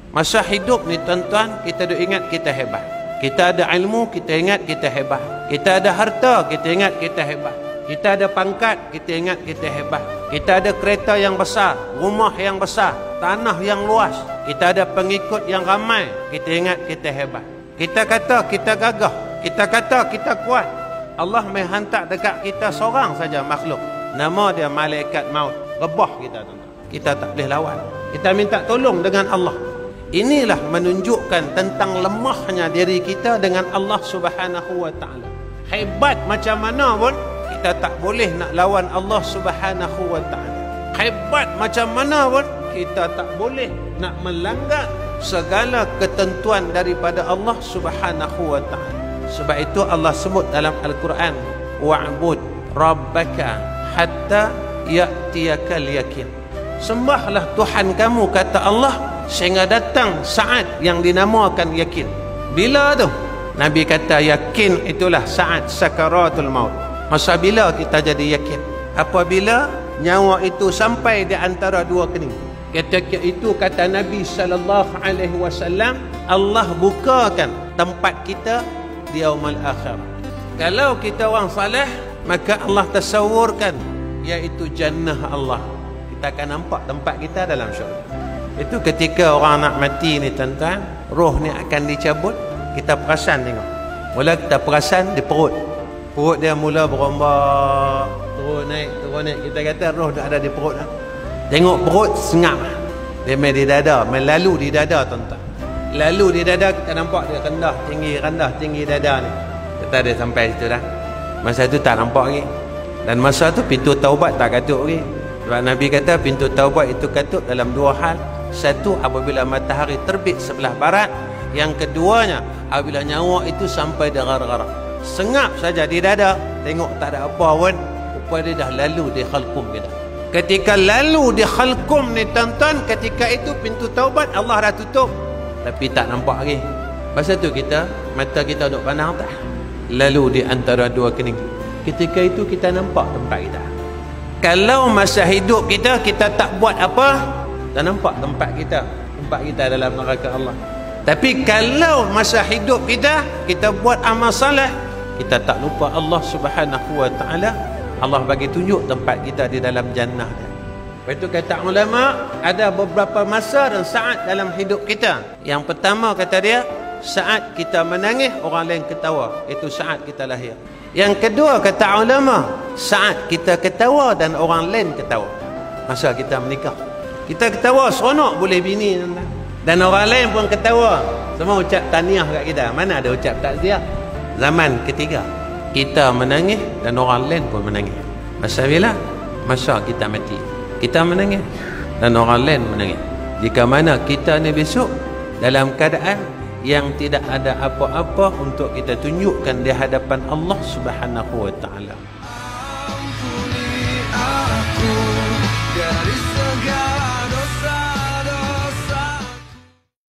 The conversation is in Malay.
Masa hidup ni tuan-tuan, kita duk ingat kita hebat. Kita ada ilmu, kita ingat kita hebat. Kita ada harta, kita ingat kita hebat. Kita ada pangkat, kita ingat kita hebat. Kita ada kereta yang besar, rumah yang besar, tanah yang luas. Kita ada pengikut yang ramai, kita ingat kita hebat. Kita kata kita gagah, kita kata kita kuat. Allah menghantar dekat kita seorang saja makhluk. Nama dia malaikat maut. Rebah kita, tuan-tuan. Kita tak boleh lawan. Kita minta tolong dengan Allah. Inilah menunjukkan tentang lemahnya diri kita dengan Allah Subhanahu wa taala. Hebat macam mana pun kita tak boleh nak lawan Allah Subhanahu wa taala. Hebat macam mana pun kita tak boleh nak melanggar segala ketentuan daripada Allah Subhanahu wa taala. Sebab itu Allah sebut dalam Al-Quran, wa'bud rabbaka hatta ya'tiyakal yakin. Sembahlah Tuhan kamu, kata Allah, sehingga datang saat yang dinamakan yakin. Bila tu? Nabi kata yakin itulah saat sakaratul maut. Masa bila kita jadi yakin? Apabila nyawa itu sampai di antara dua kening. Ketika itu kata Nabi SAW, Allah bukakan tempat kita di yaumul akhir. Kalau kita orang saleh, maka Allah tasawurkan, iaitu jannah Allah. Kita akan nampak tempat kita dalam syurga. Itu ketika orang nak mati ni, tuan-tuan, roh ni akan dicabut, kita perasan tengok. Mula kita perasan di perut. Perut dia mula berombak, turun naik. Kita kata roh dah ada di perut dah. Tengok perut sengap. Dia main di dada, main lalu di dada, tuan-tuan. Lalu di dada, kita nampak dia rendah tinggi dada ni. Kita ada sampai situ dah. Masa tu tak nampak lagi. Dan masa tu pintu taubat tak katuk lagi. Sebab Nabi kata pintu taubat itu katuk dalam dua hal. Satu, apabila matahari terbit sebelah barat. Yang keduanya, apabila nyawa itu sampai di gara-gara. Sengap saja di dada, tengok tak ada apa pun, rupanya dia dah lalu di khalqum kita. Ketika lalu di khalqum ni, tuan-tuan, ketika itu pintu taubat Allah dah tutup, tapi tak nampak lagi. Masa tu mata kita duk pandang tak, lalu di antara dua kening. Ketika itu kita nampak tempat kita. Kalau masa hidup kita tak buat apa, tak nampak tempat kita dalam neraka Allah. Tapi kalau masa hidup kita buat amal saleh, kita tak lupa Allah Subhanahu wa taala. Allah bagi tunjuk tempat kita di dalam jannah dia. Lepas itu kata ulama, ada beberapa masa dan saat dalam hidup kita. Yang pertama kata dia, saat kita menangis orang lain ketawa, itu saat kita lahir. Yang kedua kata ulama, saat kita ketawa dan orang lain ketawa, masa kita menikah. Kita ketawa seronok boleh bini, dan orang lain pun ketawa, semua ucap tahniah kat kita. Mana ada ucap takziah? Zaman ketiga kita menangis dan orang lain pun menangis. Masa bila? Masa kita mati, kita menangis dan orang lain menangis. Jika mana kita ni besok dalam keadaan yang tidak ada apa-apa untuk kita tunjukkan di hadapan Allah Subhanahu wa taala.